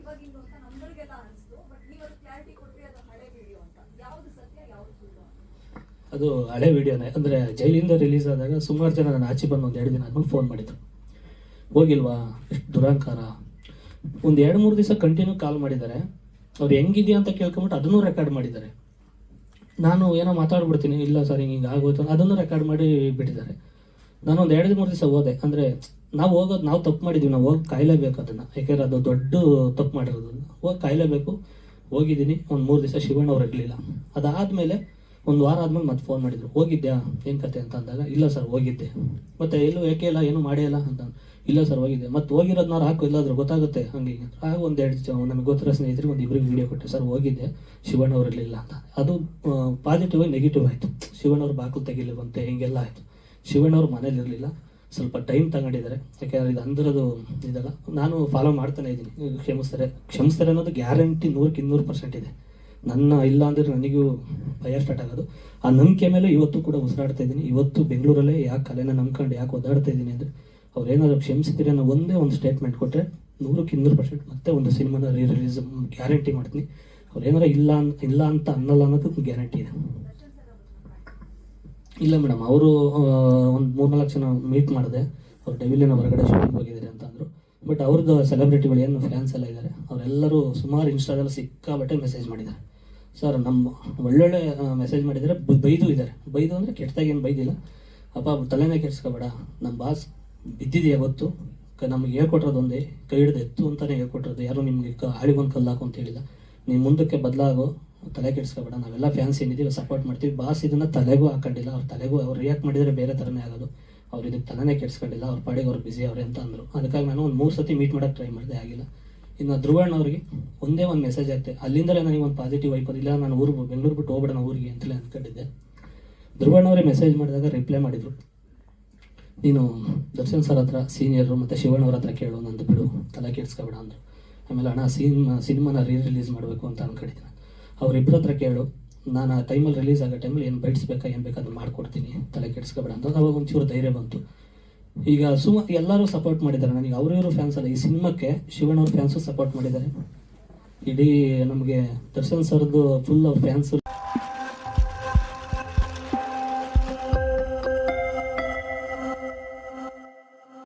ಇವಾಗಿಂದು ಅಂತ ನಮ್ಮಗಳಿಗೆಲ್ಲ ಅನಿಸ್ತು. ಬಟ್ ನೀವು ಅದು ಕ್ಲಾರಿಟಿ ಕೊಟ್ರಿ, ಅದು ಹಳೆ ವಿಡಿಯೋ ಅಂತ. ಯಾವುದು ಸತ್ಯ ಯಾವುದು ಸುಳ್ಳು? ಅದು ಹಳೆ ವಿಡಿಯೋನೇ. ಅಂದರೆ ಜೈಲಿಂದ ರಿಲೀಸ್ ಆದಾಗ ಸುಮಾರು ಜನ ನಾನು ಆಚೆ ಬಂದು ಒಂದು 2 ದಿನ ಆದ್ಮೇಲೆ ಫೋನ್ ಮಾಡಿದ್ರು, ಹೋಗಿಲ್ವಾ, ಎಷ್ಟು ದುರಂಕಾರ. ಒಂದು 2-3 ದಿವಸ ಕಂಟಿನ್ಯೂ ಕಾಲ್ ಮಾಡಿದ್ದಾರೆ. ಅವ್ರು ಹೆಂಗಿದೆಯಾ ಅಂತ ಕೇಳ್ಕೊಂಬಿಟ್ಟು ಅದನ್ನೂ ರೆಕಾರ್ಡ್ ಮಾಡಿದ್ದಾರೆ. ನಾನು ಏನೋ ಮಾತಾಡ್ಬಿಡ್ತೀನಿ, ಇಲ್ಲ ಸರ್ ಹಿಂಗೆ ಆಗೋಯ್ತು, ಅದನ್ನು ರೆಕಾರ್ಡ್ ಮಾಡಿ ಬಿಟ್ಟಿದ್ದಾರೆ. ನಾನು ಒಂದು 2-3 ದಿವಸ ಹೋದೆ. ಅಂದರೆ ನಾವು ತಪ್ಪು ಮಾಡಿದ್ದೀವಿ, ನಾವು ಹೋಗಿ ಕಾಯಲೇಬೇಕು ಅದನ್ನು, ಯಾಕೆಂದ್ರೆ ಅದು ದೊಡ್ಡ ತಪ್ಪು ಮಾಡಿರೋದು. ಹೋಗಿ ಕಾಯಲೇಬೇಕು. ಹೋಗಿದ್ದೀನಿ. ಒಂದು 3 ದಿವಸ ಶಿವಣ್ಣ ಅವ್ರು ಇರಲಿಲ್ಲ. ಅದಾದಮೇಲೆ ಒಂದು ವಾರ ಆದ್ಮೇಲೆ ಮತ್ತೆ ಫೋನ್ ಮಾಡಿದ್ರು, ಹೋಗಿದ್ಯಾ ಏನು ಕತೆ ಅಂತ ಅಂದಾಗ, ಇಲ್ಲ ಸರ್ ಹೋಗಿದ್ದೆ. ಮತ್ತೆ ಎಲ್ಲೂ ಏಕೆ ಇಲ್ಲ, ಏನೂ ಮಾಡೇ ಇಲ್ಲ ಅಂತ. ಇಲ್ಲ ಸರ್ ಹೋಗಿದ್ದೆ. ಮತ್ತೆ ಹೋಗಿರೋದನ್ನ ಹಾಕು, ಇಲ್ಲಾದ್ರೂ ಗೊತ್ತಾಗುತ್ತೆ ಹಂಗೆ. ಆಗ ಒಂದು 2 ನಮಗೆ ಗೊತ್ತಿರೋ ಸ್ನೇಹಿತರಿಗೆ ಒಂದು 2 ವಿಡಿಯೋ ಕೊಟ್ಟೆ, ಸರ್ ಹೋಗಿದ್ದೆ, ಶಿವಣ್ಣ ಅವ್ರು ಇರಲಿಲ್ಲ ಅಂತ. ಅದು ಪಾಸಿಟಿವ್ ಆಗಿ ನೆಗೆಟಿವ್ ಆಯಿತು. ಶಿವಣ್ಣವ್ರು ಬಾಕಲು ತೆಗಿಲಿವಂತೆ, ಹಿಂಗೆಲ್ಲ ಆಯಿತು. ಶಿವಣ್ಣವ್ರು ಮನೇಲಿ ಇರಲಿಲ್ಲ, ಸ್ವಲ್ಪ ಟೈಮ್ ತಗೊಂಡಿದ್ದಾರೆ. ಯಾಕೆಂದರೆ ಇದು ಅಂದಿರೋದು ಇದಲ್ಲ. ನಾನು ಫಾಲೋ ಮಾಡ್ತಾನೆ ಇದ್ದೀನಿ. ಕ್ಷಮಿಸ್ತಾರೆ ಅನ್ನೋದು ಗ್ಯಾರಂಟಿ 100% ಇದೆ. ನನ್ನ ಇಲ್ಲ ಅಂದರೆ ನನಗೂ ಭಯ ಸ್ಟಾರ್ಟ್ ಆಗೋದು. ಆ ನಂಬಿಕೆ ಮೇಲೆ ಇವತ್ತು ಕೂಡ ಉಸಿರಾಡ್ತಾ ಇದ್ದೀನಿ. ಇವತ್ತು ಬೆಂಗಳೂರಲ್ಲೇ ಯಾಕೆ ಕಲೆನ ನಂಬ್ಕೊಂಡು ಯಾಕೆ ಓದಾಡ್ತಾ ಇದ್ದೀನಿ ಅಂದರೆ, ಅವ್ರೇನಾದ್ರು ಕ್ಷಮಿಸ್ತೀರಿ ಅನ್ನೋ ಒಂದೇ ಒಂದು ಸ್ಟೇಟ್ಮೆಂಟ್ ಕೊಟ್ಟರೆ 100% ಮತ್ತೆ ಒಂದು ಸಿನಿಮಾನ ರಿಲೀಸ್ ಗ್ಯಾರಂಟಿ ಮಾಡ್ತೀನಿ. ಅವ್ರೇನಾರ ಇಲ್ಲ ಅಂತ ಅನ್ನಲ್ಲ ಅನ್ನೋದು ಗ್ಯಾರಂಟಿ ಇದೆ. ಇಲ್ಲ ಮೇಡಮ್, ಅವರು ಒಂದು 3-4 ಜನ ಮೀಟ್ ಮಾಡಿದೆ. ಅವ್ರು ಡೆವಿಲಿನ ಹೊರಗಡೆ ಶೂಟಿಂಗ್ ಹೋಗಿದ್ದಾರೆ ಅಂತ ಅಂದರು. ಬಟ್ ಅವ್ರದ್ದು ಸೆಲೆಬ್ರಿಟಿಗಳು ಏನು ಫ್ಯಾನ್ಸ್ ಎಲ್ಲ ಇದ್ದಾರೆ, ಅವರೆಲ್ಲರೂ ಸುಮಾರು ಇನ್ಸ್ಟಾದಲ್ಲಿ ಸಿಕ್ಕಾಬಟ್ಟೆ ಮೆಸೇಜ್ ಮಾಡಿದ್ದಾರೆ. ಸರ್ ನಮ್ಮ ಒಳ್ಳೊಳ್ಳೆ ಮೆಸೇಜ್ ಮಾಡಿದ್ದಾರೆ, ಬೈದು ಇದ್ದಾರೆ. ಬೈದು ಅಂದರೆ ಕೆಟ್ಟದಾಗಿ ಏನು ಬೈದಿಲ್ಲ. ಅಪ್ಪ ತಲೆನೇ ಕೆಡ್ಸ್ಕೊಬೇಡ, ನಮ್ಮ ಬಾಸ್ ಬಿದ್ದಿದೆಯಾ ಗೊತ್ತು, ನಮಗೆ ಹೇಳ್ಕೊಟ್ರೋದು ಒಂದೇ, ಕೈ ಹಿಡಿದು ಎತ್ತು ಅಂತಲೇ ಹೇಳ್ಕೊಟ್ರೋದು. ಯಾರು ನಿಮಗೆ ಆಳಿಗೊಂದು ಕಲ್ಲು ಹಾಕು ಅಂತ ಹೇಳಿಲ್ಲ. ನೀವು ಮುಂದಕ್ಕೆ ಬದಲಾಗೋ, ತಲೆ ಕೆಡ್ಸ್ಕೊಬೇಡ, ನಾವೆಲ್ಲ ಫ್ಯಾನ್ಸ್ ಏನಿದ್ದೀವಿ ಸಪೋರ್ಟ್ ಮಾಡ್ತೀವಿ. ಬಾಸ್ ಇದನ್ನು ತಲೆಗೂ ಹಾಕೊಂಡಿಲ್ಲ. ಅವ್ರು ರಿಯಾಕ್ಟ್ ಮಾಡಿದರೆ ಬೇರೆ ಥರನೇ ಆಗೋದು. ಅವ್ರು ಇದಕ್ಕೆ ತಲೆನೇ ಕೆಡ್ಸ್ಕೊಂಡಿಲ್ಲ, ಅವ್ರ ಪಾಡಿಗೆ ಅವ್ರು ಬಿಸಿ ಅವ್ರೆ ಅಂತ ಅಂದರು. ಅದಕ್ಕಾಗಿ ನಾನು ಒಂದು 3 ಸತಿ ಮೀಟ್ ಮಾಡೋಕ್ಕೆ ಟ್ರೈ ಮಾಡಿದೆ, ಆಗಿಲ್ಲ. ಇನ್ನು ಧ್ರುವಣ್ಣ ಅವ್ರಿಗೆ ಒಂದೇ ಒಂದು ಮೆಸೇಜ್ ಆಗ್ತದೆ. ಅಲ್ಲಿಂದಲೇ ನನಗೆ ಒಂದು ಪಾಸಿಟಿವ್ ವೈಪ್. ಇಲ್ಲ ನಾನು ಬೆಂಗಳೂರು ಬಿಟ್ಟು ಹೋಗ್ಬಿಡೋಣ ಊರಿಗೆ ಅಂತಲೇ ಅಂದ್ಕೊಂಡಿದ್ದೆ. ಧ್ರುವಣ್ಣ ಅವರೇ ಮೆಸೇಜ್ ಮಾಡಿದಾಗ ರಿಪ್ಲೈ ಮಾಡಿದರು, ನೀನು ದರ್ಶನ್ ಸರ್ ಹತ್ರ ಸೀನಿಯರು ಮತ್ತು ಶಿವಣ್ಣ ಅವ್ರ ಹತ್ರ ಕೇಳು, ನಂದು ಬಿಡು, ತಲೆ ಕೆಡ್ಸ್ಕೊಬೇಡ ಅಂದರು. ಆಮೇಲೆ ಅಣ್ಣ ಸಿನಿಮಾನ ರಿಲೀಸ್ ಮಾಡಬೇಕು ಅಂತ ಅಂದ್ಕೊಂಡಿದ್ದೀನಿ, ಅವ್ರಿಬ್ಬರ ಹತ್ರ ಕೇಳು, ನಾನು ಆ ಟೈಮಲ್ಲಿ ರಿಲೀಸ್ ಆಗೋ ಟೈಮಲ್ಲಿ ಏನು ಬೈಟ್ಸ್ಬೇಕಾ ಏನು ಬೇಕಾ ಅದನ್ನು ಮಾಡ್ಕೊಡ್ತೀನಿ, ತಲೆ ಕೆಡ್ಸ್ಕೊಬೇಡ ಅಂತ. ಅವಾಗ ಒಂಚೂರು ಧೈರ್ಯ ಬಂತು. ಈಗ ಎಲ್ಲರೂ ಸಪೋರ್ಟ್ ಮಾಡಿದ್ದಾರೆ ನನಗೆ. ಇವರು ಫ್ಯಾನ್ಸ್ ಅಲ್ಲ, ಈ ಸಿನಿಮಾಕ್ಕೆ ಶಿವಣ್ಣ ಅವ್ರ ಫ್ಯಾನ್ಸು ಸಪೋರ್ಟ್ ಮಾಡಿದ್ದಾರೆ. ಇಡೀ ನಮಗೆ ದರ್ಶನ್ ಸರ್ದು ಫುಲ್ ಅವ್ರ ಫ್ಯಾನ್ಸು